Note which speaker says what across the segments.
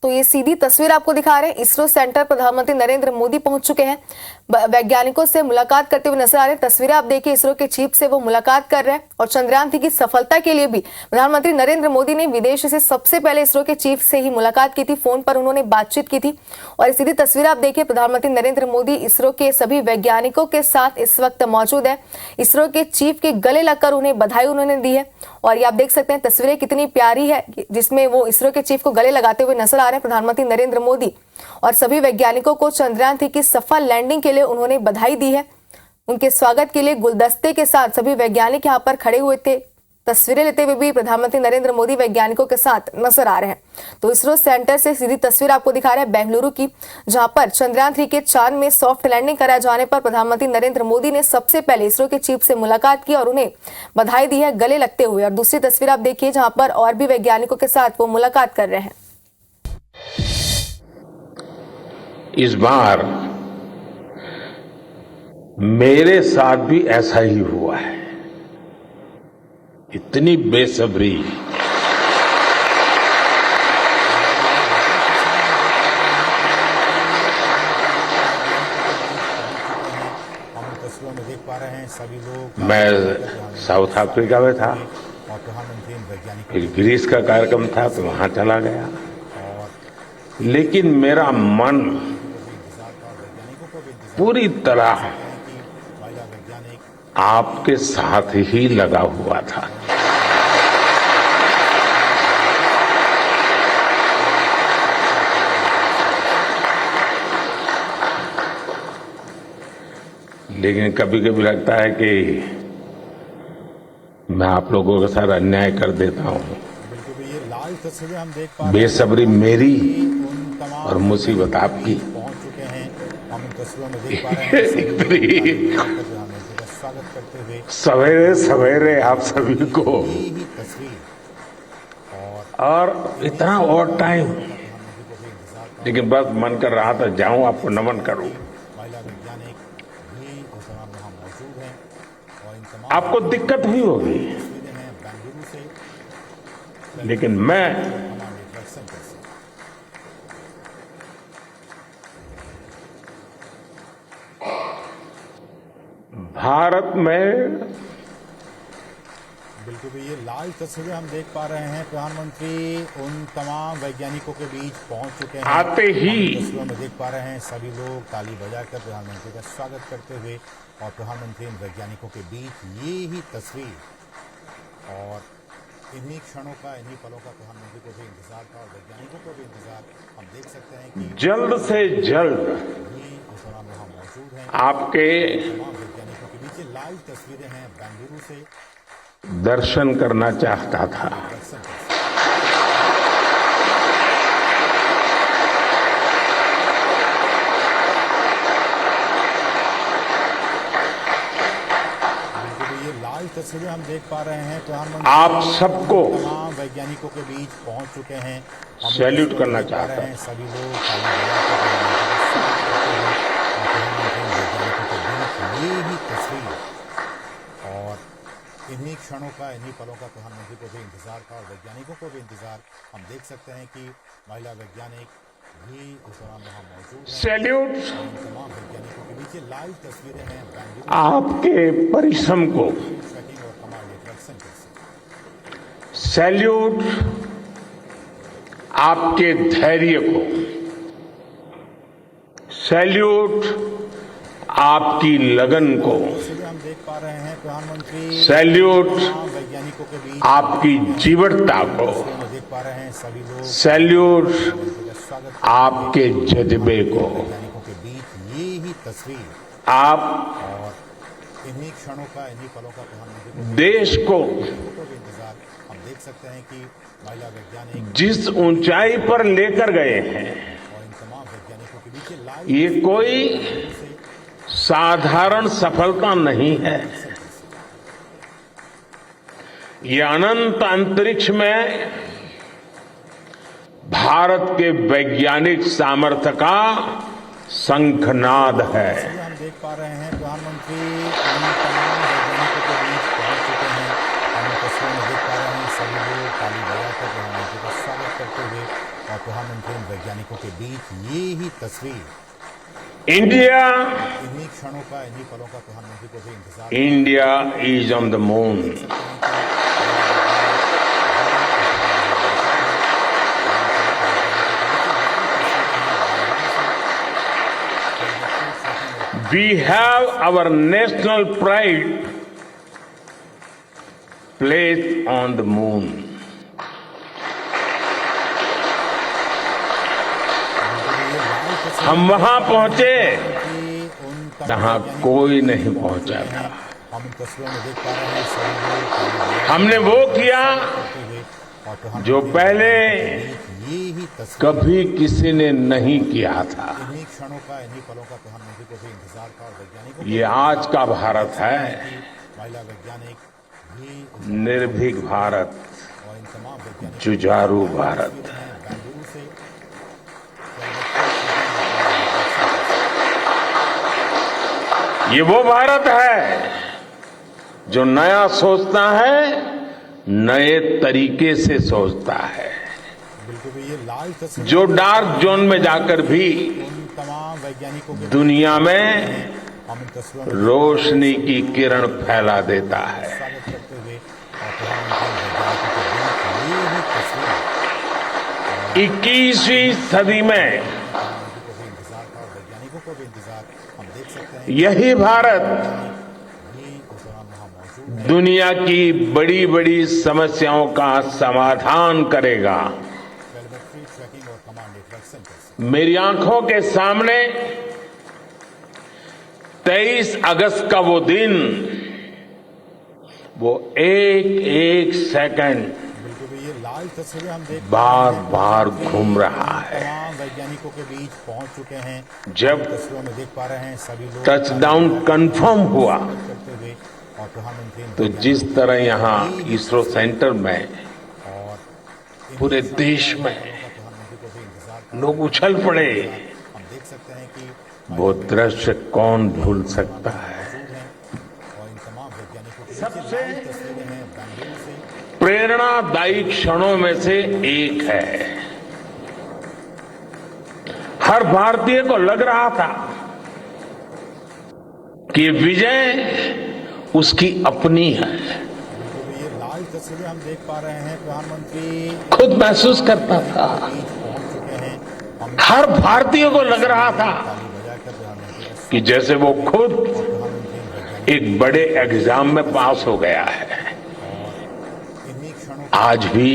Speaker 1: तो ये सीधी तस्वीर आपको दिखा रहे हैं। इसरो सेंटर प्रधानमंत्री नरेंद्र मोदी पहुंच चुके हैं, वैज्ञानिकों से मुलाकात करते हुए नजर आ रहे हैं। तस्वीरें आप देखिए, इसरो के चीफ से वो मुलाकात कर रहे हैं। और चंद्रयान-3 की सफलता के लिए भी प्रधानमंत्री नरेंद्र मोदी ने विदेश से सबसे पहले इसरो के चीफ से ही मुलाकात की थी, फोन पर उन्होंने बातचीत की थी। और ये सीधी तस्वीर आप देखिए, प्रधानमंत्री नरेंद्र मोदी इसरो के सभी वैज्ञानिकों के साथ इस वक्त मौजूद है। इसरो के चीफ के गले लगकर उन्हें बधाई उन्होंने दी है। और ये आप देख सकते हैं तस्वीरें कितनी प्यारी है, जिसमें वो इसरो के चीफ को गले लगाते हुए नजर आ रहे हैं प्रधानमंत्री नरेंद्र मोदी। और सभी वैज्ञानिकों को चंद्रयान-3 की सफल लैंडिंग के लिए उन्होंने बधाई दी है। उनके स्वागत के लिए गुलदस्ते के साथ सभी वैज्ञानिक यहां पर खड़े हुए थे। तस्वीरें लेते हुए भी प्रधानमंत्री नरेंद्र मोदी वैज्ञानिकों के साथ नजर आ रहे हैं। तो इसरो सेंटर से सीधी तस्वीर आपको दिखा रहे हैं बेंगलुरु की, जहां पर चंद्रयान-3 के चांद में सॉफ्ट लैंडिंग कराए जाने पर प्रधानमंत्री नरेंद्र मोदी ने सबसे पहले इसरो के चीफ से मुलाकात की और उन्हें बधाई दी है गले लगते हुए। और दूसरी तस्वीर आप देखिए, जहां पर और भी वैज्ञानिकों के साथ वो मुलाकात कर रहे हैं।
Speaker 2: इस बार मेरे साथ भी ऐसा ही हुआ है। इतनी बेसब्री,
Speaker 3: में देख पा रहे हैं सभी लोग।
Speaker 2: मैं साउथ अफ्रीका में था,
Speaker 3: और प्रधानमंत्री वैज्ञानिक
Speaker 2: फिर ग्रीस का कार्यक्रम था तो वहां चला गया, लेकिन मेरा मन पूरी तरह आपके साथ ही लगा हुआ था। लेकिन कभी कभी लगता है कि मैं आप लोगों के साथ अन्याय कर देता हूं।
Speaker 3: ये लाल तस्वीरें हम देख पा रहे हैं।
Speaker 2: बेसब्री मेरी और मुसीबत आपकी।
Speaker 3: पहुंच चुके हैं, हम तस्वीरों में देख पा रहे हैं। स्वागत करते हुए
Speaker 2: सवेरे सवेरे आप सभी को,
Speaker 3: तस्वीर
Speaker 2: और इतना और टाइम, लेकिन बस मन कर रहा था जाऊं आपको नमन करूं।
Speaker 3: महिला वैज्ञानिक भी उस दौरान वहां मौजूद हैं और इन तमाम
Speaker 2: आपको दिक्कत हुई होगी,
Speaker 3: तस्वीरें हैं बेंगलुरु से।
Speaker 2: लेकिन मैं भारत में,
Speaker 3: बिल्कुल ये लाल तस्वीरें हम देख पा रहे हैं। प्रधानमंत्री उन तमाम वैज्ञानिकों के बीच पहुंच चुके हैं।
Speaker 2: आते ही
Speaker 3: तस्वीरों में देख पा रहे हैं सभी लोग ताली बजाकर प्रधानमंत्री का स्वागत करते हुए, और प्रधानमंत्री इन वैज्ञानिकों के बीच ये ही तस्वीर, और इन्हीं क्षणों का, इन्हीं पलों का प्रधानमंत्री को भी इंतजार था और वैज्ञानिकों को भी इंतजार। हम देख सकते हैं कि
Speaker 2: जल्द से जल्द
Speaker 3: उस दौरान वहां मौजूद हैं।
Speaker 2: आपके
Speaker 3: तमाम वैज्ञानिकों के बीच लाइव तस्वीरें हैं बेंगलुरु से।
Speaker 2: दर्शन करना चाहता था।
Speaker 3: ये लाइव तस्वीरें हम देख पा रहे हैं। प्रधानमंत्री
Speaker 2: आप सबको
Speaker 3: तमाम वैज्ञानिकों के बीच पहुंच चुके हैं।
Speaker 2: सैल्यूट करना चाहता
Speaker 3: हैं सभी लोग ताली बजाकर वैज्ञानिकों के बीच ये ही तस्वीर, और इन्हीं क्षणों का, इन्हीं पलों का प्रधानमंत्री को भी इंतजार था और वैज्ञानिकों को भी इंतजार। हम देख सकते हैं कि महिला वैज्ञानिक भी उस दौरान वहां मौजूद हैं।
Speaker 2: सैल्यूट
Speaker 3: तमाम वैज्ञानिकों के बीच लाइव तस्वीरें हैं बेंगलुरु
Speaker 2: आपके परिश्रम को,
Speaker 3: ट्रैकिंग और कमांड नेटवर्क सेंटर से।
Speaker 2: सैल्यूट आपके धैर्य को, सैल्यूट आपकी लगन को,
Speaker 3: हम देख पा रहे हैं प्रधानमंत्री
Speaker 2: सैल्यूट
Speaker 3: वैज्ञानिकों के बीच
Speaker 2: आपकी जीवटता को,
Speaker 3: देख पा रहे हैं सभी लोग।
Speaker 2: सैल्यूट
Speaker 3: स्वागत
Speaker 2: आपके जज्बे को।
Speaker 3: वैज्ञानिकों के बीच ये ही तस्वीर,
Speaker 2: आप
Speaker 3: और इन्हीं क्षणों का, इन्हीं पलों का प्रधानमंत्री
Speaker 2: देश को
Speaker 3: को भी इंतजार। हम देख सकते हैं कि महिला वैज्ञानिक
Speaker 2: जिस ऊंचाई पर लेकर गए हैं,
Speaker 3: और इन तमाम वैज्ञानिकों के बीच लाइव
Speaker 2: ये कोई साधारण सफलता नहीं है। ये अनंत अंतरिक्ष में भारत के वैज्ञानिक सामर्थ्य का शंखनाद है।
Speaker 3: हम देख पा रहे हैं प्रधानमंत्री उन तमाम वैज्ञानिकों के बीच पहुंच चुके हैं। हम तस्वीरों में देख पा रहे हैं सभी लोग ताली बजाकर प्रधानमंत्री का स्वागत करते हुए, और प्रधानमंत्री इन वैज्ञानिकों के बीच ये ही तस्वीर,
Speaker 2: इंडिया
Speaker 3: इन्हीं क्षणों का, इन्हीं पलों का प्रधानमंत्री को भी इंतजार
Speaker 2: India is on the moon. We have our national pride placed on the moon. हम वहां पहुंचे जहां कोई नहीं पहुंचा था।
Speaker 3: हम इन तस्वीरों में देख पा रहे हैं सभी लोग
Speaker 2: हमने वो किया
Speaker 3: और
Speaker 2: जो पहले
Speaker 3: ये ही तस्वीर,
Speaker 2: कभी किसी ने नहीं किया था।
Speaker 3: इन्हीं क्षणों का, इन्हीं पलों का प्रधानमंत्री को भी इंतजार था और वैज्ञानिकों
Speaker 2: ये आज का भारत है,
Speaker 3: महिला वैज्ञानिक भी
Speaker 2: निर्भीक भारत,
Speaker 3: और इन तमाम वैज्ञानिक
Speaker 2: जुझारू भारत।
Speaker 3: बेंगलुरु से
Speaker 2: ये वो भारत है जो नया सोचता है, नए तरीके से सोचता है,
Speaker 3: बिल्कुल भी ये लाल तस्वीर
Speaker 2: जो डार्क जोन में जाकर भी
Speaker 3: उन तमाम वैज्ञानिकों के
Speaker 2: दुनिया में
Speaker 3: हम इन तस्वीरों में
Speaker 2: रोशनी की किरण फैला देता है।
Speaker 3: स्वागत करते हुए और प्रधानमंत्री वैज्ञानिकों के बीच ये ही तस्वीर,
Speaker 2: 21वीं सदी में
Speaker 3: प्रधानमंत्री को भी इंतजार था और वैज्ञानिकों को भी इंतजार, हम देख सकते हैं
Speaker 2: यही भारत
Speaker 3: ये उस दौरान वहां मौजूद है।
Speaker 2: दुनिया की बड़ी बड़ी समस्याओं का समाधान करेगा।
Speaker 3: टेलीमेट्री ट्रैकिंग और कमांड नेटवर्क सेंटर से
Speaker 2: मेरी आंखों के सामने 23 अगस्त का वो दिन, वो एक एक सेकंड
Speaker 3: बिल्कुल भी ये लाल तस्वीरें हम देख
Speaker 2: बार बार घूम रहा है।
Speaker 3: तमाम वैज्ञानिकों के बीच पहुंच चुके हैं।
Speaker 2: जब
Speaker 3: तस्वीरों में देख पा रहे हैं सभी लोग
Speaker 2: टचडाउन कंफर्म हुआ
Speaker 3: करते हुए और प्रधानमंत्री
Speaker 2: तो जिस तरह यहाँ इसरो सेंटर में
Speaker 3: और
Speaker 2: पूरे देश में
Speaker 3: प्रधानमंत्री को भी इंतजार
Speaker 2: लोग उछल पड़े,
Speaker 3: हम देख सकते हैं कि
Speaker 2: वो दृश्य कौन भूल सकता है।
Speaker 3: मौजूद हैं और इन तमाम वैज्ञानिकों के
Speaker 2: सबसे
Speaker 3: बीच तस्वीरें हैं बेंगलुरु से।
Speaker 2: प्रेरणादायी क्षणों में से एक है। हर भारतीय को लग रहा था कि विजय उसकी अपनी है।
Speaker 3: ये लाल तस्वीरें हम देख पा रहे हैं, प्रधानमंत्री
Speaker 2: खुद महसूस करता था,
Speaker 3: बीच पहुंच चुके हैं। हम
Speaker 2: हर भारतीय को लग रहा था
Speaker 3: ताली बजाकर प्रधानमंत्री का
Speaker 2: कि जैसे वो खुद
Speaker 3: प्रधानमंत्री वैज्ञानिक
Speaker 2: एक बड़े एग्जाम में पास हो गया है।
Speaker 3: इन्हीं क्षणों
Speaker 2: आज भी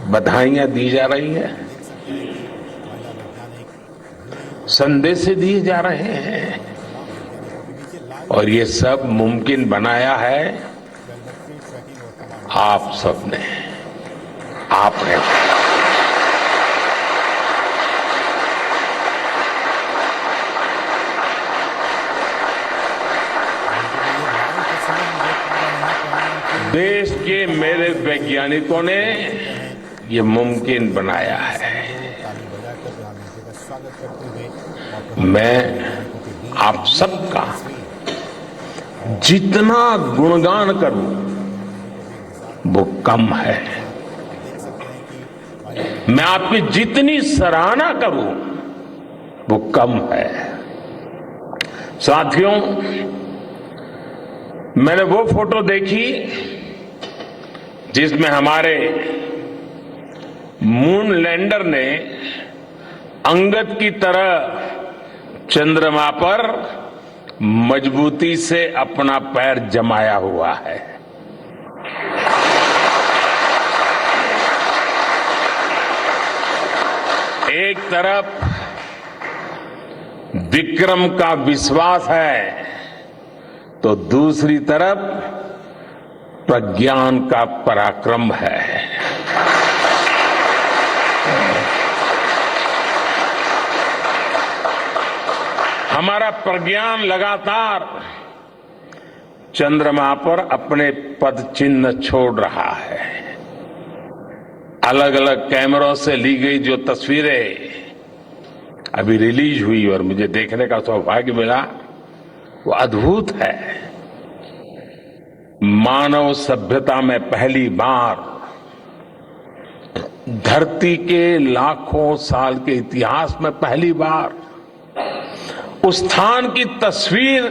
Speaker 2: बधाइयां दी जा रही है,
Speaker 3: देख सकते हैं कि महिला वैज्ञानिक
Speaker 2: संदेश दिए जा रहे हैं
Speaker 3: नीचे लाल
Speaker 2: और ये सब मुमकिन बनाया है
Speaker 3: टेलीमेट्री ट्रैकिंग और कमांड
Speaker 2: आप सबने, आपने। देश के मेरे वैज्ञानिकों ने ये मुमकिन बनाया है।
Speaker 3: ताली बजाकर प्रधानमंत्री का स्वागत करते हुए और
Speaker 2: मैं आप सबका जितना गुणगान करूं वो कम है। मैं आपकी जितनी सराहना करूं वो कम है। साथियों, मैंने वो फोटो देखी जिसमें हमारे मून लैंडर ने अंगद की तरह चंद्रमा पर मजबूती से अपना पैर जमाया हुआ है। एक तरफ विक्रम का विश्वास है तो दूसरी तरफ प्रज्ञान का पराक्रम है। हमारा प्रज्ञान लगातार चंद्रमा पर अपने पद चिन्ह छोड़ रहा है। अलग अलग कैमरों से ली गई जो तस्वीरें अभी रिलीज हुई और मुझे देखने का सौभाग्य मिला, वो अद्भुत है। मानव सभ्यता में पहली बार धरती के लाखों साल के इतिहास में पहली बार उस स्थान की तस्वीर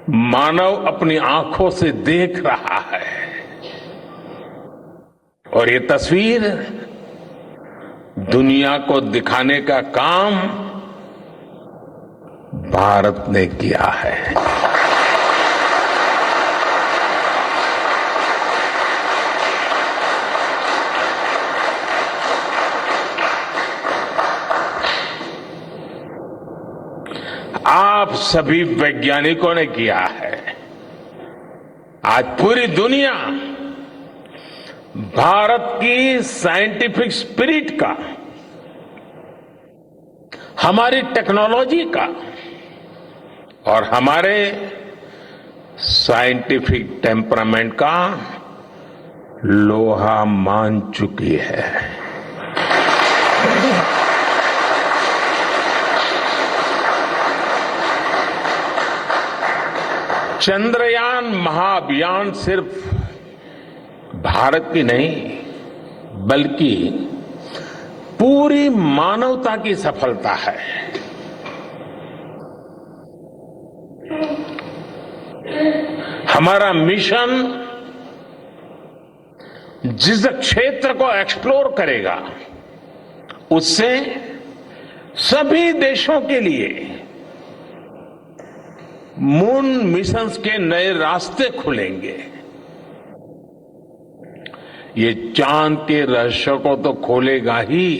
Speaker 2: मानव अपनी आंखों से देख रहा है और ये तस्वीर दुनिया को दिखाने का काम भारत ने किया है। आप सभी वैज्ञानिकों ने किया है। आज पूरी दुनिया भारत की साइंटिफिक स्पिरिट का, हमारी टेक्नोलॉजी का और हमारे साइंटिफिक टेम्परामेंट का लोहा मान चुकी है। चंद्रयान महाअभियान सिर्फ भारत की नहीं बल्कि पूरी मानवता की सफलता है। हमारा मिशन जिस क्षेत्र को एक्सप्लोर करेगा उससे सभी देशों के लिए मून मिशंस के नए रास्ते खुलेंगे। ये चांद के रहस्य को तो खोलेगा ही,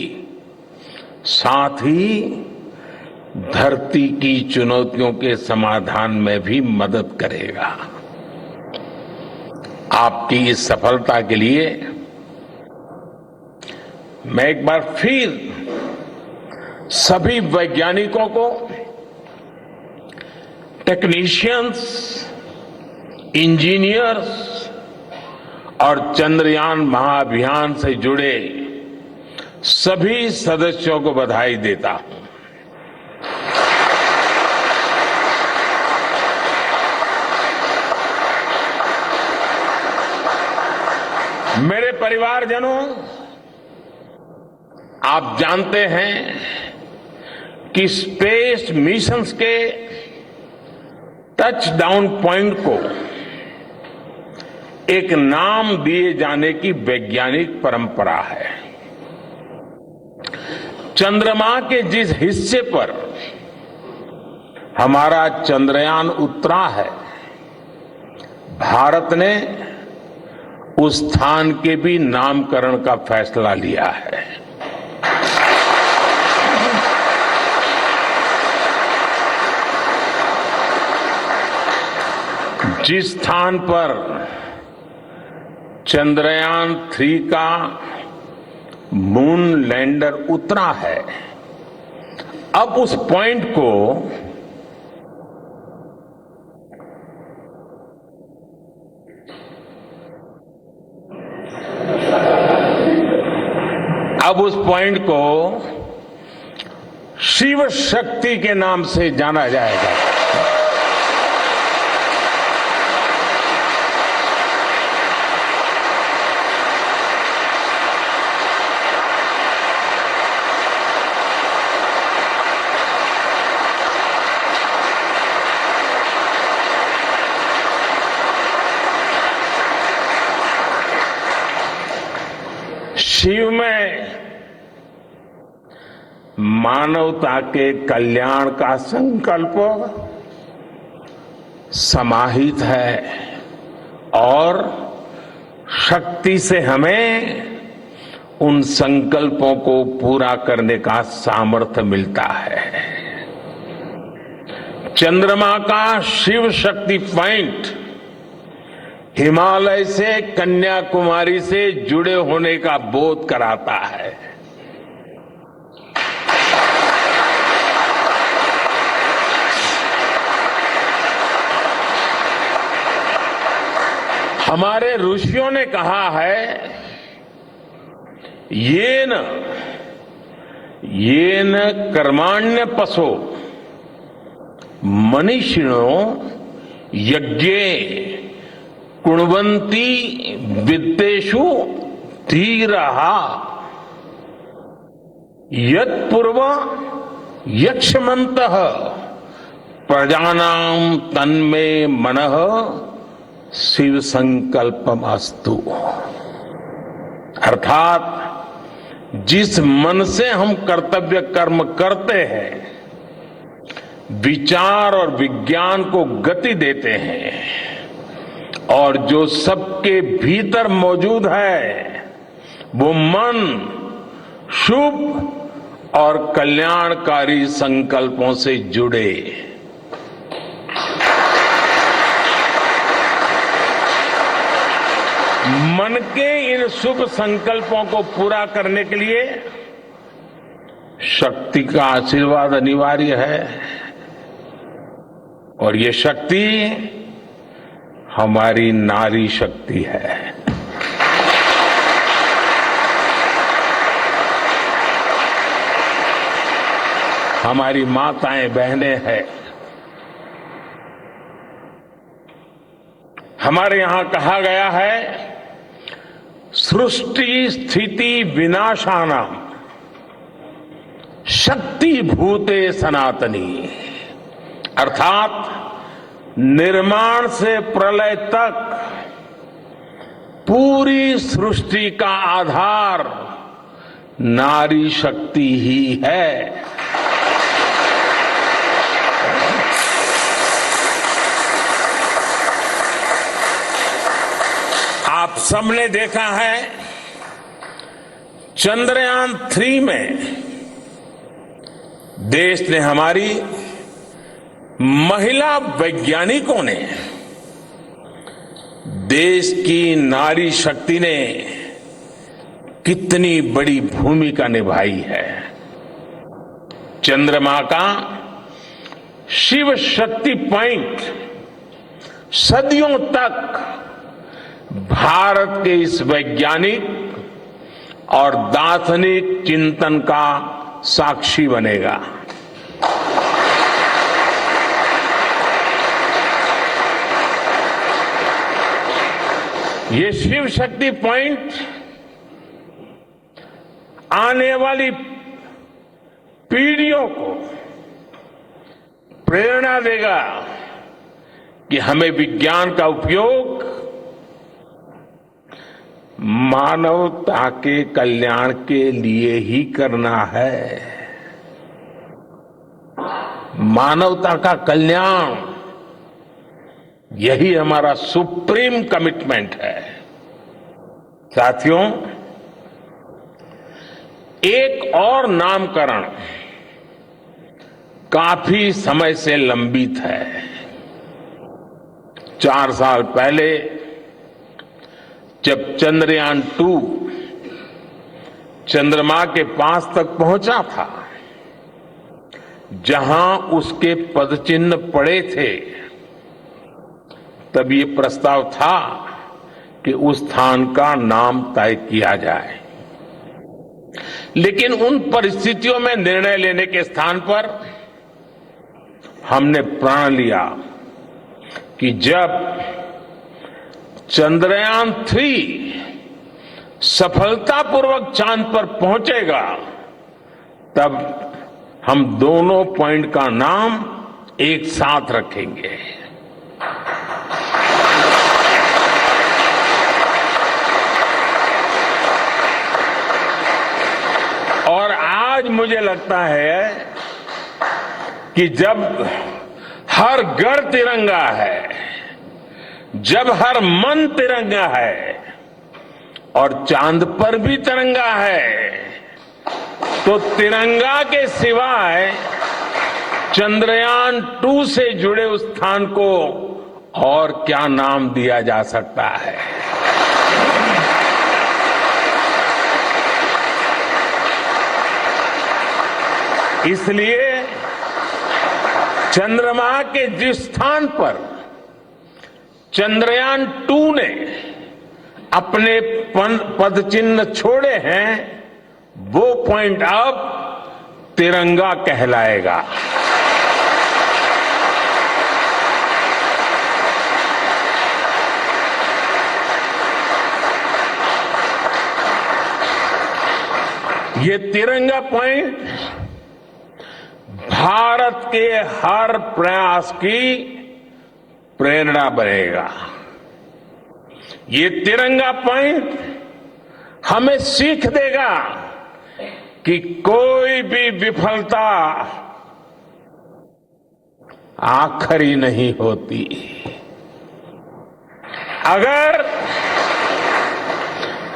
Speaker 2: साथ ही धरती की चुनौतियों के समाधान में भी मदद करेगा। आपकी इस सफलता के लिए मैं एक बार फिर सभी वैज्ञानिकों को, टेक्नीशियंस, इंजीनियर्स और चंद्रयान महाअभियान से जुड़े सभी सदस्यों को बधाई देता हूं। मेरे परिवारजनों, आप जानते हैं कि स्पेस मिशंस के टच डाउन पॉइंट को एक नाम दिए जाने की वैज्ञानिक परंपरा है। चंद्रमा के जिस हिस्से पर हमारा चंद्रयान उतरा है, भारत ने उस स्थान के भी नामकरण का फैसला लिया है। जिस स्थान पर चंद्रयान 3 का मून लैंडर उतरा है, अब उस पॉइंट को शिव शक्ति के नाम से जाना जाएगा। शिव में मानवता के कल्याण का संकल्प समाहित है और शक्ति से हमें उन संकल्पों को पूरा करने का सामर्थ्य मिलता है। चंद्रमा का शिव शक्ति पॉइंट हिमालय से कन्याकुमारी से जुड़े होने का बोध कराता है। हमारे ऋषियों ने कहा है, येन कर्माण्य पशो मनीषिणो यज्ञे कुणवंती विद्येषु धीरः यत्पूर्व यक्ष्मन्तः प्रजानां तन्मे मनः शिव संकल्पमस्तु। अर्थात जिस मन से हम कर्तव्य कर्म करते हैं, विचार और विज्ञान को गति देते हैं, और जो सबके भीतर मौजूद है, वो मन शुभ और कल्याणकारी संकल्पों से जुड़े। मन के इन शुभ संकल्पों को पूरा करने के लिए शक्ति का आशीर्वाद अनिवार्य है, और ये शक्ति हमारी नारी शक्ति है। हमारी माताएं बहनें हैं। हमारे यहां कहा गया है, सृष्टि स्थिति विनाशानाम शक्ति भूते सनातनी। अर्थात निर्माण से प्रलय तक पूरी सृष्टि का आधार नारी शक्ति ही है। आप सबने देखा है, चंद्रयान 3 में देश ने, हमारी महिला वैज्ञानिकों ने, देश की नारी शक्ति ने कितनी बड़ी भूमिका निभाई है। चंद्रमा का शिव शक्ति पॉइंट सदियों तक भारत के इस वैज्ञानिक और दार्शनिक चिंतन का साक्षी बनेगा। ये शिव शक्ति पॉइंट आने वाली पीढ़ियों को प्रेरणा देगा कि हमें विज्ञान का उपयोग मानवता के कल्याण के लिए ही करना है। मानवता का कल्याण, यही हमारा सुप्रीम कमिटमेंट है। साथियों, एक और नामकरण काफी समय से लंबित है। 4 साल पहले जब चंद्रयान 2 चंद्रमा के पास तक पहुंचा था, जहां उसके पदचिन्ह पड़े थे, तब ये प्रस्ताव था कि उस स्थान का नाम तय किया जाए। लेकिन उन परिस्थितियों में निर्णय लेने के स्थान पर हमने प्रण लिया कि जब चंद्रयान 3 सफलतापूर्वक चांद पर पहुंचेगा, तब हम दोनों पॉइंट का नाम एक साथ रखेंगे। और आज मुझे लगता है कि जब हर घर तिरंगा है, जब हर मन तिरंगा है और चांद पर भी तिरंगा है, तो तिरंगा के सिवाय चंद्रयान 2 से जुड़े उस स्थान को और क्या नाम दिया जा सकता है। इसलिए चंद्रमा के जिस स्थान पर चंद्रयान 2 ने अपने पदचिन्ह छोड़े हैं, वो पॉइंट अब तिरंगा कहलाएगा। ये तिरंगा पॉइंट भारत के हर प्रयास की प्रेरणा बनेगा। ये तिरंगा पॉइंट हमें सीख देगा कि कोई भी विफलता आखिरी नहीं होती। अगर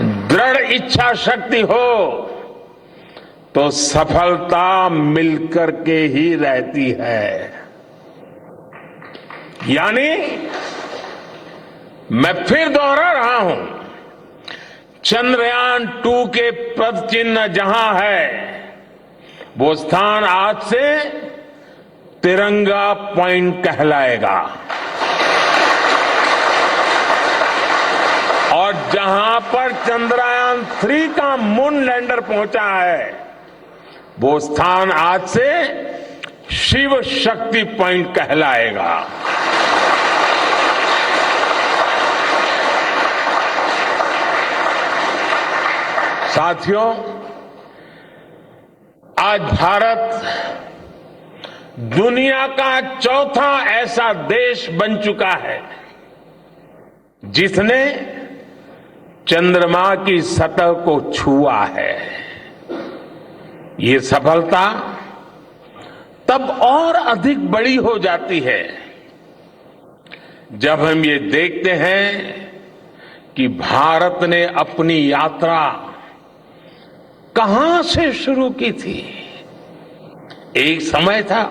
Speaker 2: दृढ़ इच्छा शक्ति हो तो सफलता मिलकर के ही रहती है। यानी मैं फिर दोहरा रहा हूं, चंद्रयान-2 के पद चिन्ह जहां है वो स्थान आज से तिरंगा पॉइंट कहलाएगा। और जहां पर चंद्रयान-3 का मून लैंडर पहुंचा है वो स्थान आज से शिव शक्ति पॉइंट कहलाएगा। साथियों, आज भारत दुनिया का चौथा ऐसा देश बन चुका है जिसने चंद्रमा की सतह को छुआ है। ये सफलता तब और अधिक बड़ी हो जाती है जब हम ये देखते हैं कि भारत ने अपनी यात्रा कहां से शुरू की थी। एक समय था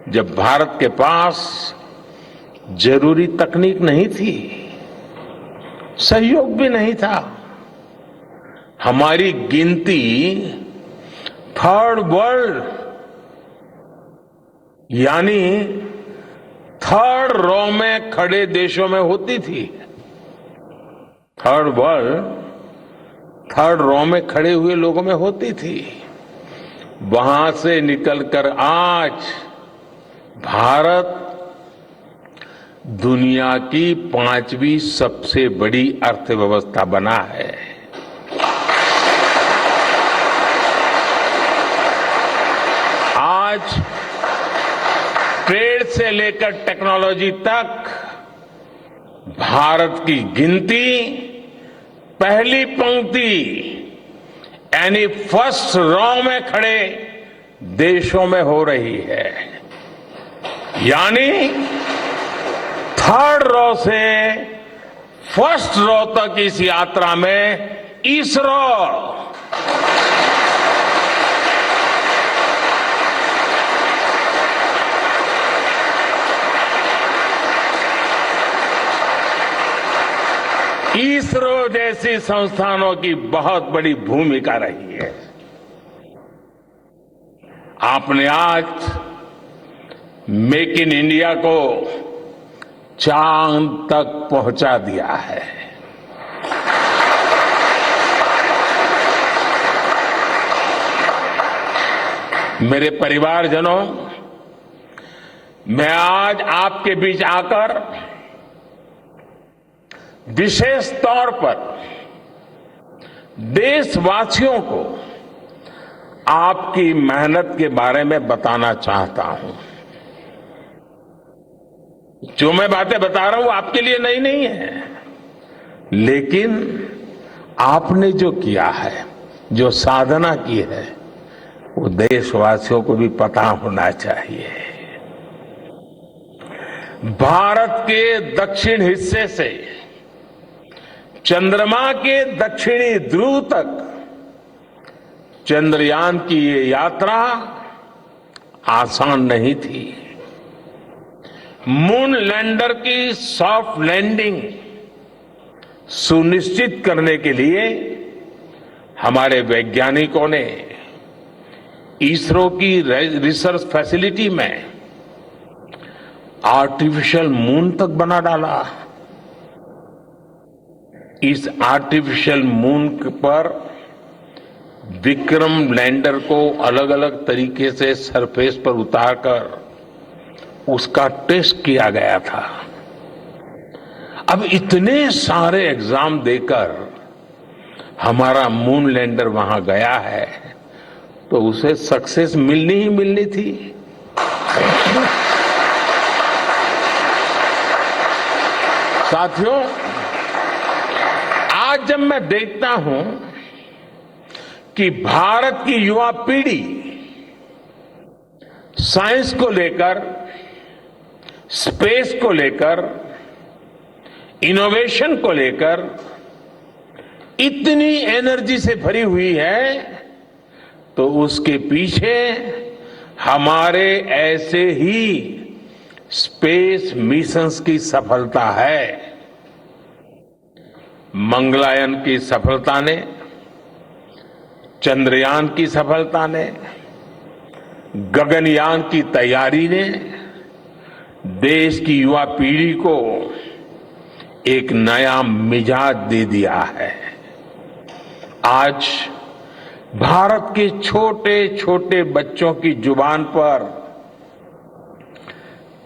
Speaker 2: जब भारत के पास जरूरी तकनीक नहीं थी, सहयोग भी नहीं था। हमारी गिनती थर्ड वर्ल्ड यानी थर्ड रो में खड़े देशों में होती थी। थर्ड वर्ल्ड थर्ड रो में खड़े हुए लोगों में होती थी। वहां से निकलकर आज भारत दुनिया की 5वीं सबसे बड़ी अर्थव्यवस्था बना है। आज ट्रेड से लेकर टेक्नोलॉजी तक भारत की गिनती पहली पंक्ति यानी फर्स्ट रो में खड़े देशों में हो रही है। यानी थर्ड रो से फर्स्ट रो तक इस यात्रा में इसरो जैसी संस्थानों की बहुत बड़ी भूमिका रही है। आपने आज मेक इन इंडिया को चांद तक पहुंचा दिया है। मेरे परिवारजनों, मैं आज आपके बीच आकर विशेष तौर पर देशवासियों को आपकी मेहनत के बारे में बताना चाहता हूं। जो मैं बातें बता रहा हूं आपके लिए नई नहीं है, लेकिन आपने जो किया है, जो साधना की है, वो देशवासियों को भी पता होना चाहिए। भारत के दक्षिण हिस्से से चंद्रमा के दक्षिणी ध्रुव तक चंद्रयान की ये यात्रा आसान नहीं थी। मून लैंडर की सॉफ्ट लैंडिंग सुनिश्चित करने के लिए हमारे वैज्ञानिकों ने इसरो की रिसर्च फैसिलिटी में आर्टिफिशियल मून तक बना डाला। इस आर्टिफिशियल मून पर विक्रम लैंडर को अलग अलग तरीके से सरफेस पर उतारकर उसका टेस्ट किया गया था। अब इतने सारे एग्जाम देकर हमारा मून लैंडर वहां गया है तो उसे सक्सेस मिलनी ही मिलनी थी। साथियों, आज जब मैं देखता हूं कि भारत की युवा पीढ़ी साइंस को लेकर, स्पेस को लेकर, इनोवेशन को लेकर इतनी एनर्जी से भरी हुई है, तो उसके पीछे हमारे ऐसे ही स्पेस मिशंस की सफलता है। मंगलयान की सफलता ने, चंद्रयान की सफलता ने, गगनयान की तैयारी ने देश की युवा पीढ़ी को एक नया मिजाज दे दिया है। आज भारत के छोटे छोटे बच्चों की जुबान पर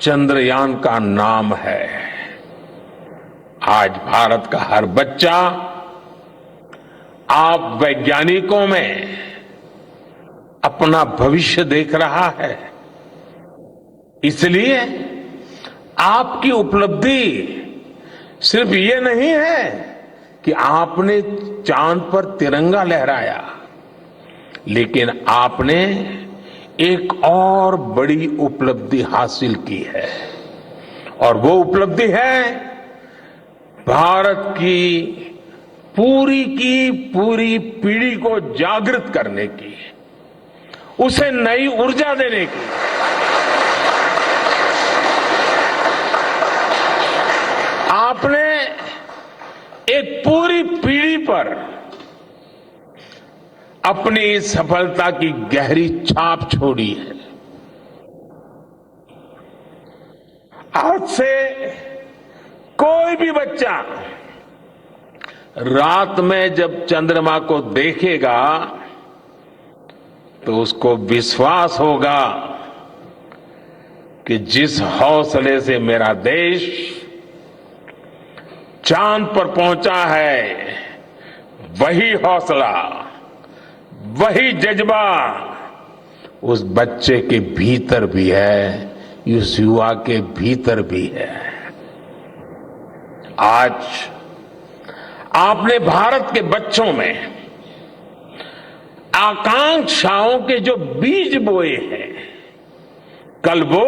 Speaker 2: चंद्रयान का नाम है। आज भारत का हर बच्चा आप वैज्ञानिकों में अपना भविष्य देख रहा है। इसलिए आपकी उपलब्धि सिर्फ ये नहीं है कि आपने चांद पर तिरंगा लहराया, लेकिन आपने एक और बड़ी उपलब्धि हासिल की है, और वो उपलब्धि है भारत की पूरी पीढ़ी को जागृत करने की, उसे नई ऊर्जा देने की। आपने एक पूरी पीढ़ी पर अपनी सफलता की गहरी छाप छोड़ी है। आज से कोई भी बच्चा रात में जब चंद्रमा को देखेगा तो उसको विश्वास होगा कि जिस हौसले से मेरा देश चांद पर पहुंचा है, वही हौसला, वही जज्बा उस बच्चे के भीतर भी है, उस युवा के भीतर भी है। आज आपने भारत के बच्चों में आकांक्षाओं के जो बीज बोए हैं, कल वो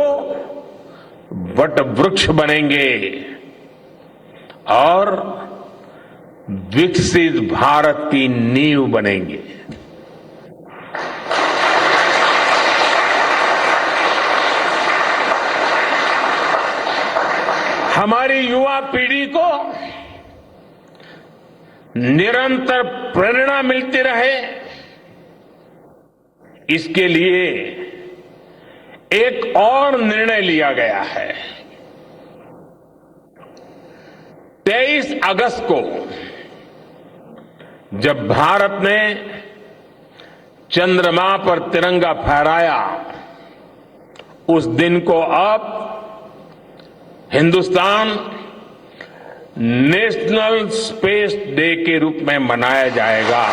Speaker 2: वट वृक्ष बनेंगे और विकसित भारत की नींव बनेंगे। हमारी युवा पीढ़ी को निरंतर प्रेरणा मिलती रहे, इसके लिए एक और निर्णय लिया गया है। 23 अगस्त को जब भारत ने चंद्रमा पर तिरंगा फहराया, उस दिन को अब हिंदुस्तान नेशनल स्पेस डे के रूप में मनाया जाएगा।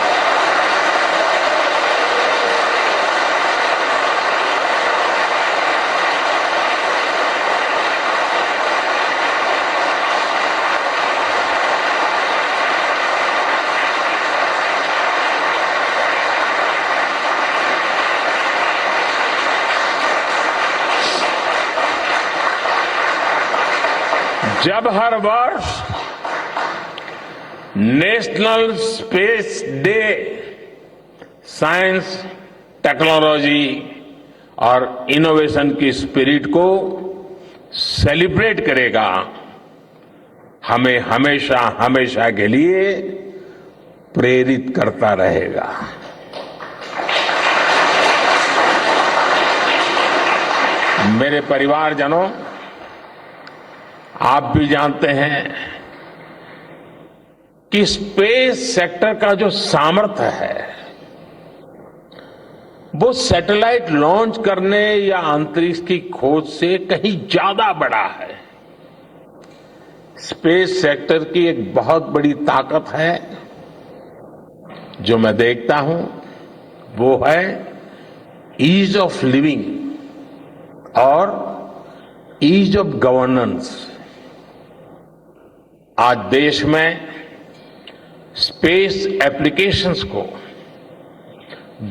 Speaker 2: जब हर वर्ष national space day science, technology और इनोवेशन की स्पिरिट को सेलिब्रेट करेगा, हमें हमेशा हमेशा के लिए प्रेरित करता रहेगा। मेरे परिवारजनों, आप भी जानते हैं कि स्पेस सेक्टर का जो सामर्थ्य है वो सैटेलाइट लॉन्च करने या अंतरिक्ष की खोज से कहीं ज्यादा बड़ा है। स्पेस सेक्टर की एक बहुत बड़ी ताकत है जो मैं देखता हूं वो है ईज ऑफ लिविंग और ईज ऑफ गवर्नेंस। आज देश में स्पेस एप्लीकेशंस को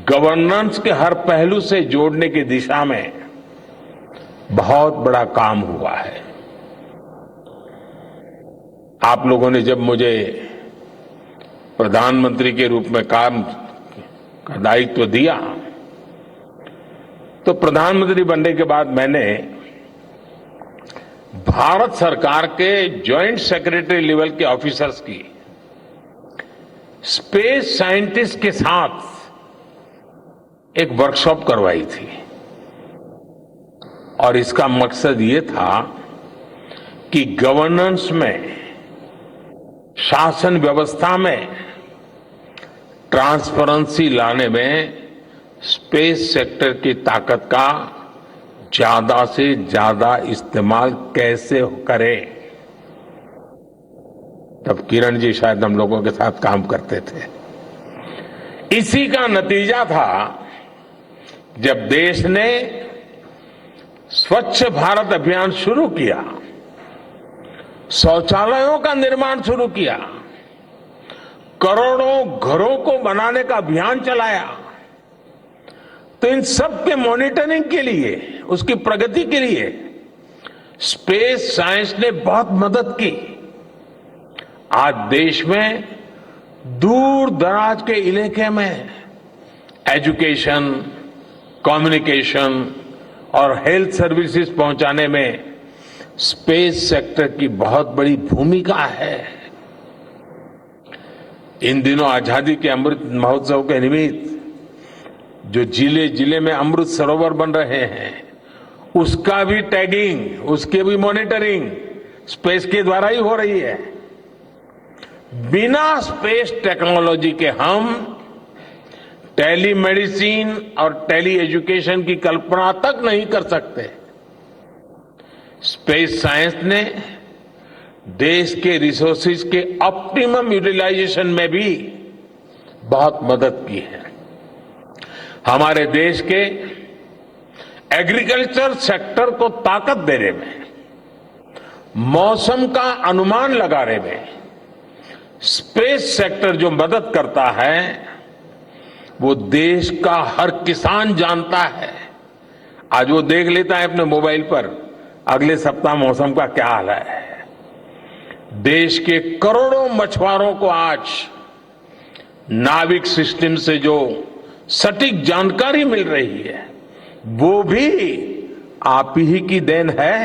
Speaker 2: गवर्नेंस के हर पहलू से जोड़ने की दिशा में बहुत बड़ा काम हुआ है। आप लोगों ने जब मुझे प्रधानमंत्री के रूप में काम का दायित्व दिया तो प्रधानमंत्री बनने के बाद मैंने भारत सरकार के जॉइंट सेक्रेटरी लेवल के ऑफिसर्स की स्पेस साइंटिस्ट के साथ एक वर्कशॉप करवाई थी और इसका मकसद ये था कि गवर्नेंस में, शासन व्यवस्था में ट्रांसपेरेंसी लाने में स्पेस सेक्टर की ताकत का ज्यादा से ज्यादा इस्तेमाल कैसे करें। तब किरण जी शायद हम लोगों के साथ काम करते थे। इसी का नतीजा था जब देश ने स्वच्छ भारत अभियान शुरू किया, शौचालयों का निर्माण शुरू किया, करोड़ों घरों को बनाने का अभियान चलाया, तो इन सब के मॉनिटरिंग के लिए, उसकी प्रगति के लिए स्पेस साइंस ने बहुत मदद की। आज देश में दूर दराज के इलाके में एजुकेशन, कम्युनिकेशन और हेल्थ सर्विसेज पहुंचाने में स्पेस सेक्टर की बहुत बड़ी भूमिका है। इन दिनों आजादी के अमृत महोत्सव के निमित्त जो जिले जिले में अमृत सरोवर बन रहे हैं, उसका भी टैगिंग, उसके भी मॉनिटरिंग स्पेस के द्वारा ही हो रही है। बिना स्पेस टेक्नोलॉजी के हम टेलीमेडिसिन और टेली एजुकेशन की कल्पना तक नहीं कर सकते। स्पेस साइंस ने देश के रिसोर्सेज के ऑप्टिमम यूटिलाइजेशन में भी बहुत मदद की है। हमारे देश के एग्रीकल्चर सेक्टर को ताकत देने में, मौसम का अनुमान लगाने में स्पेस सेक्टर जो मदद करता है वो देश का हर किसान जानता है। आज वो देख लेता है अपने मोबाइल पर अगले सप्ताह मौसम का क्या हाल है। देश के करोड़ों मछुआरों को आज नाविक सिस्टम से जो सटीक जानकारी मिल रही है वो भी आप ही की देन है।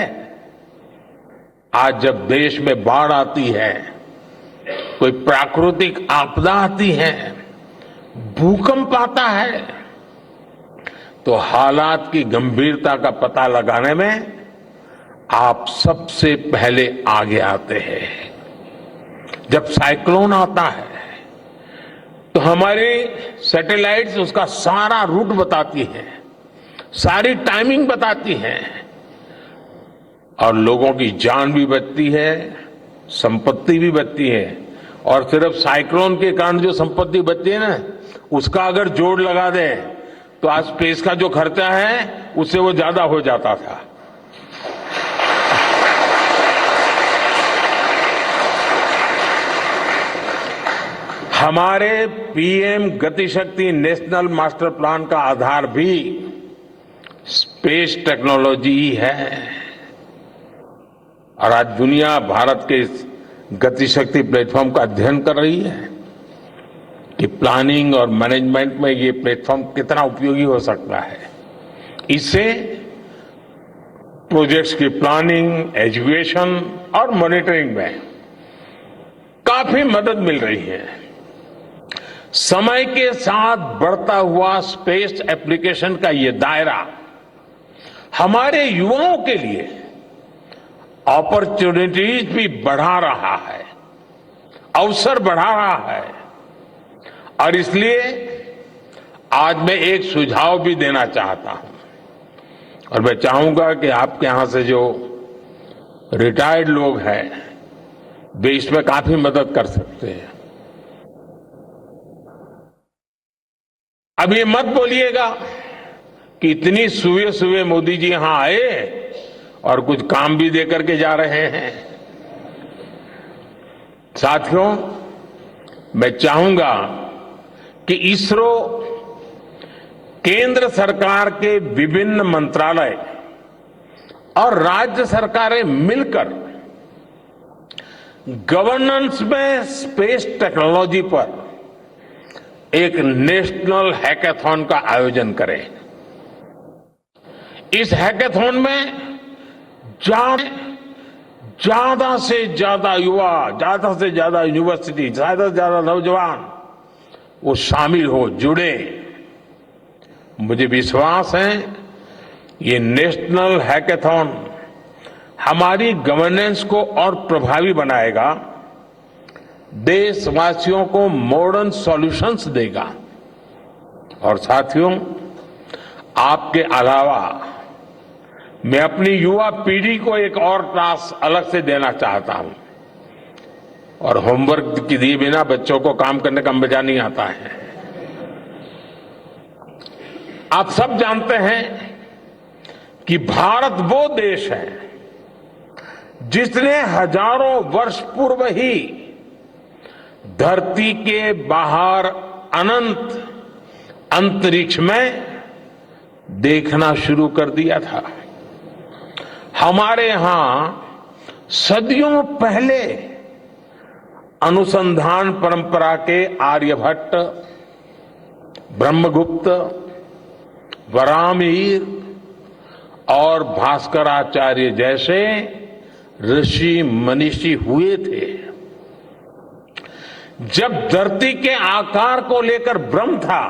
Speaker 2: आज जब देश में बाढ़ आती है, कोई प्राकृतिक आपदा आती है, भूकंप आता है, तो हालात की गंभीरता का पता लगाने में आप सबसे पहले आगे आते हैं। जब साइक्लोन आता है तो हमारी सैटेलाइट्स उसका सारा रूट बताती हैं, सारी टाइमिंग बताती हैं और लोगों की जान भी बचती है, संपत्ति भी बचती है। और सिर्फ साइक्लोन के कारण जो संपत्ति बचती है ना, उसका अगर जोड़ लगा दे तो आज स्पेस का जो खर्चा है उससे वो ज्यादा हो जाता था। हमारे PM Gatishakti national master plan का आधार भी स्पेस टेक्नोलॉजी ही है और आज दुनिया भारत के इस गतिशक्ति प्लेटफॉर्म का अध्ययन कर रही है कि प्लानिंग और मैनेजमेंट में ये प्लेटफॉर्म कितना उपयोगी हो सकता है। इससे प्रोजेक्ट्स की प्लानिंग, एजुकेशन और मॉनिटरिंग में काफी मदद मिल रही है। समय के साथ बढ़ता हुआ स्पेस एप्लीकेशन का ये दायरा हमारे युवाओं के लिए अपॉर्चुनिटीज भी बढ़ा रहा है, अवसर बढ़ा रहा है। और इसलिए आज मैं एक सुझाव भी देना चाहता हूं और मैं चाहूंगा कि आपके यहां से जो रिटायर्ड लोग हैं वे इसमें काफी मदद कर सकते हैं। अब ये मत बोलिएगा कि इतनी सुबह सुबह मोदी जी यहां आए और कुछ काम भी दे करके जा रहे हैं। साथियों, मैं चाहूंगा कि इसरो केंद्र सरकार के विभिन्न मंत्रालय और राज्य सरकारें मिलकर गवर्नेंस में स्पेस टेक्नोलॉजी पर एक नेशनल हैकाथॉन का आयोजन करें। इस हैकाथॉन में ज्यादा से ज्यादा युवा, ज्यादा से ज्यादा यूनिवर्सिटी, ज्यादा से ज्यादा नौजवान वो शामिल हो, जुड़े। मुझे विश्वास है ये नेशनल हैकाथॉन हमारी गवर्नेंस को और प्रभावी बनाएगा, देशवासियों को मॉडर्न सॉल्यूशंस देगा। और साथियों, आपके अलावा मैं अपनी युवा पीढ़ी को एक और टास्क अलग से देना चाहता हूं। और होमवर्क के दिए बिना बच्चों को काम करने का मजा नहीं आता है। आप सब जानते हैं कि भारत वो देश है जिसने हजारों वर्ष पूर्व ही धरती के बाहर अनंत अंतरिक्ष में देखना शुरू कर दिया था। हमारे यहां सदियों पहले अनुसंधान परंपरा के आर्यभट्ट, ब्रह्मगुप्त, वराहमिहिर और भास्कराचार्य जैसे ऋषि मनीषी हुए थे। जब धरती के आकार को लेकर भ्रम था,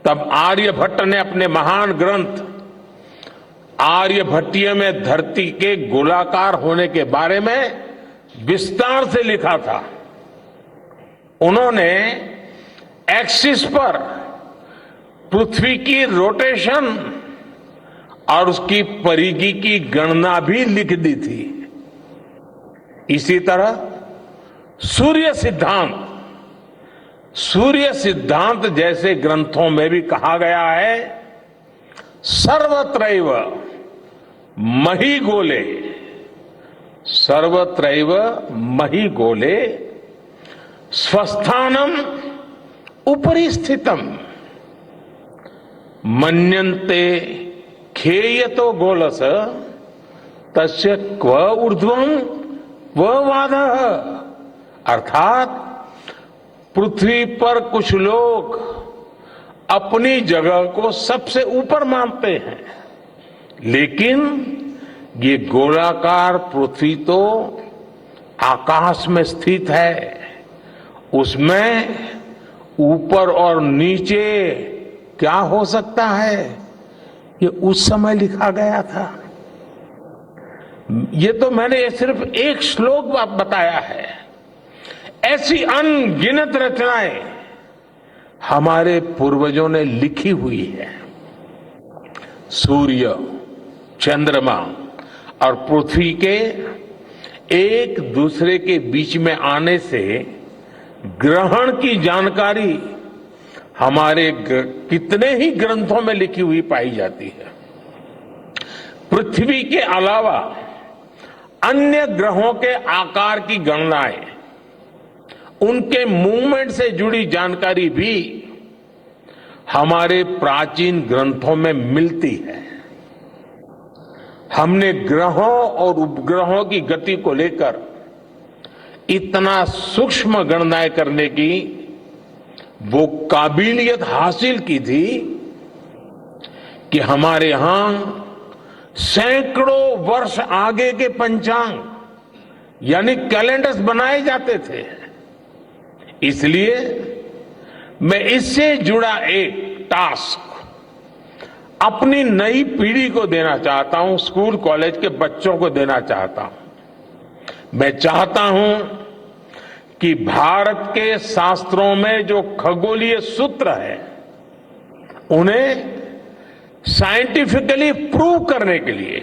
Speaker 2: तब आर्यभट्ट ने अपने महान ग्रंथ आर्यभट्टीय में धरती के गोलाकार होने के बारे में विस्तार से लिखा था। उन्होंने एक्सिस पर पृथ्वी की रोटेशन और उसकी परिधि की गणना भी लिख दी थी। इसी तरह सूर्य सिद्धांत जैसे ग्रंथों में भी कहा गया है, सर्वत्रैव महिगोले, सर्वत्रैव महिगोले स्वस्थानम उपरि स्थितम मन्यन्ते खेयतो गोलस तस्य क्व ऊर्ध्वम क्व वादः। अर्थात पृथ्वी पर कुछ लोग अपनी जगह को सबसे ऊपर मानते हैं, लेकिन ये गोलाकार पृथ्वी तो आकाश में स्थित है, उसमें ऊपर और नीचे क्या हो सकता है, ये उस समय लिखा गया था। ये तो मैंने सिर्फ एक श्लोक बताया है। ऐसी अनगिनत रचनाएं हमारे पूर्वजों ने लिखी हुई है। सूर्य, चंद्रमा और पृथ्वी के एक दूसरे के बीच में आने से ग्रहण की जानकारी हमारे कितने ही ग्रंथों में लिखी हुई पाई जाती है। पृथ्वी के अलावा अन्य ग्रहों के आकार की गणनाएं, उनके मूवमेंट से जुड़ी जानकारी भी हमारे प्राचीन ग्रंथों में मिलती है। हमने ग्रहों और उपग्रहों की गति को लेकर इतना सूक्ष्म गणनाएं करने की वो काबिलियत हासिल की थी कि हमारे यहां सैकड़ों वर्ष आगे के पंचांग यानी कैलेंडर्स बनाए जाते थे। इसलिए मैं इससे जुड़ा एक टास्क अपनी नई पीढ़ी को देना चाहता हूं, स्कूल कॉलेज के बच्चों को देना चाहता हूं। मैं चाहता हूं कि भारत के शास्त्रों में जो खगोलीय सूत्र है, उन्हें साइंटिफिकली प्रूव करने के लिए,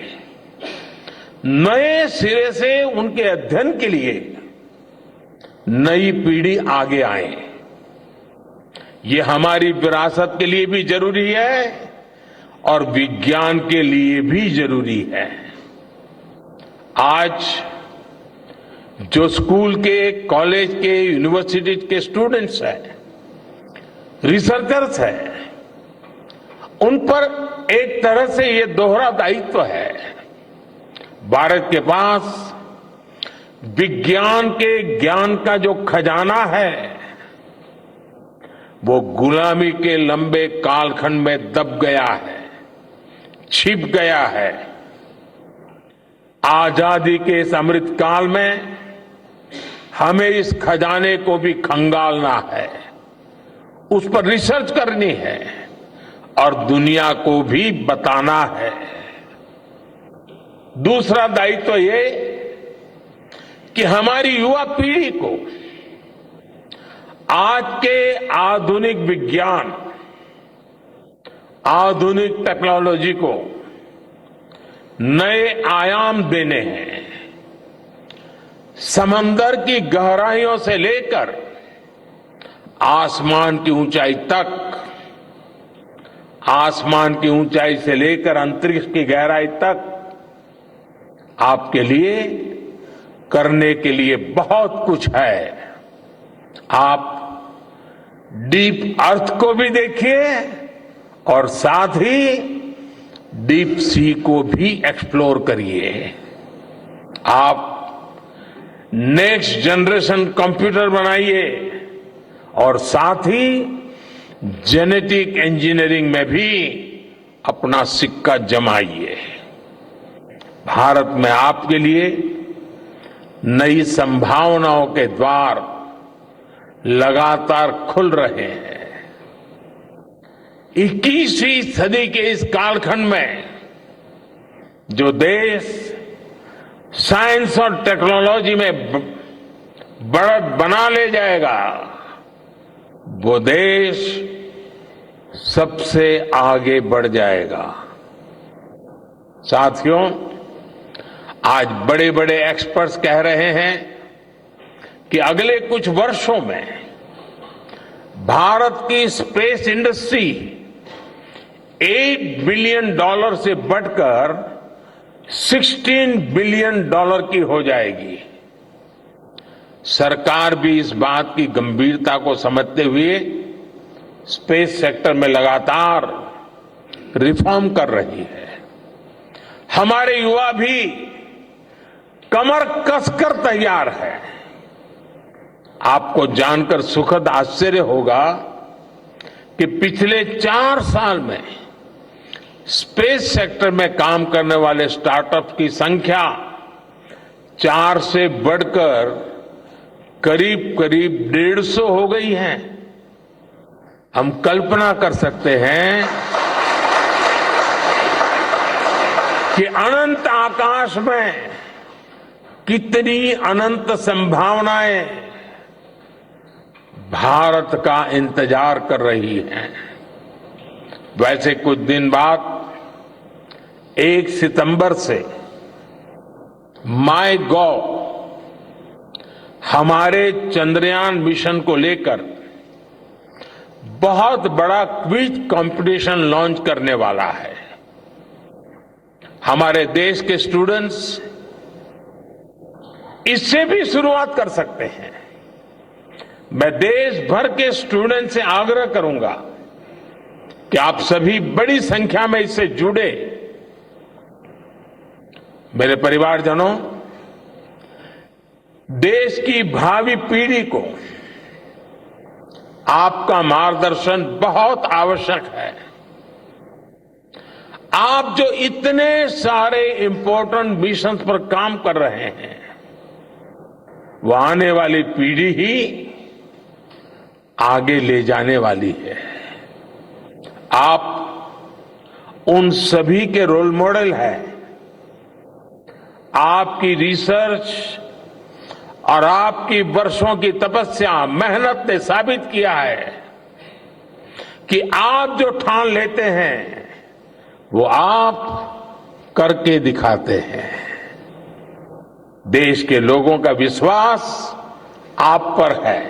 Speaker 2: नए सिरे से उनके अध्ययन के लिए नई पीढ़ी आगे आए। ये हमारी विरासत के लिए भी जरूरी है और विज्ञान के लिए भी जरूरी है। आज जो स्कूल के, कॉलेज के, यूनिवर्सिटी के स्टूडेंट्स हैं, रिसर्चर्स हैं, उन पर एक तरह से ये दोहरा दायित्व है। भारत के पास विज्ञान के ज्ञान का जो खजाना है वो गुलामी के लंबे कालखंड में दब गया है, छिप गया है। आजादी के इस अमृत काल में हमें इस खजाने को भी खंगालना है, उस पर रिसर्च करनी है और दुनिया को भी बताना है। दूसरा दायित्व ये कि हमारी युवा पीढ़ी को आज के आधुनिक विज्ञान, आधुनिक टेक्नोलॉजी को नए आयाम देने हैं। समंदर की गहराइयों से लेकर आसमान की ऊंचाई तक, आसमान की ऊंचाई से लेकर अंतरिक्ष की गहराई तक आपके लिए करने के लिए बहुत कुछ है। आप डीप अर्थ को भी देखिए और साथ ही डीप सी को भी एक्सप्लोर करिए। आप नेक्स्ट जनरेशन कंप्यूटर बनाइए और साथ ही जेनेटिक इंजीनियरिंग में भी अपना सिक्का जमाइए। भारत में आपके लिए नई संभावनाओं के द्वार लगातार खुल रहे हैं। 21वीं सदी के इस कालखंड में जो देश साइंस और टेक्नोलॉजी में बढ़त बना ले जाएगा, वो देश सबसे आगे बढ़ जाएगा। साथियों, आज बड़े बड़े एक्सपर्ट्स कह रहे हैं कि अगले कुछ वर्षों में भारत की स्पेस इंडस्ट्री $8 बिलियन से बढ़कर $16 बिलियन की हो जाएगी। सरकार भी इस बात की गंभीरता को समझते हुए स्पेस सेक्टर में लगातार रिफॉर्म कर रही है। हमारे युवा भी कमर कसकर तैयार है। आपको जानकर सुखद आश्चर्य होगा कि पिछले 4 साल में स्पेस सेक्टर में काम करने वाले स्टार्टअप की संख्या 4 से बढ़कर करीब करीब 150 हो गई है। हम कल्पना कर सकते हैं कि अनंत आकाश में कितनी अनंत संभावनाएं भारत का इंतजार कर रही हैं। वैसे कुछ दिन बाद 1 सितंबर से MyGov हमारे चंद्रयान मिशन को लेकर बहुत बड़ा क्विज कंपटीशन लॉन्च करने वाला है। हमारे देश के स्टूडेंट्स इससे भी शुरुआत कर सकते हैं। मैं देश भर के स्टूडेंट से आग्रह करूंगा कि आप सभी बड़ी संख्या में इससे जुड़े। मेरे परिवारजनों, देश की भावी पीढ़ी को आपका मार्गदर्शन बहुत आवश्यक है। आप जो इतने सारे इंपॉर्टेंट मिशन पर काम कर रहे हैं, वो आने वाली पीढ़ी ही आगे ले जाने वाली है। आप उन सभी के रोल मॉडल हैं। आपकी रिसर्च और आपकी वर्षों की तपस्या, मेहनत ने साबित किया है कि आप जो ठान लेते हैं वो आप करके दिखाते हैं। देश के लोगों का विश्वास आप पर है।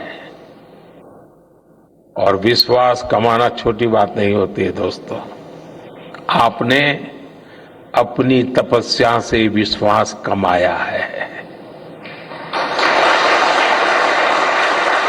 Speaker 2: और विश्वास कमाना छोटी बात नहीं होती है दोस्तों। आपने अपनी तपस्या से विश्वास कमाया है।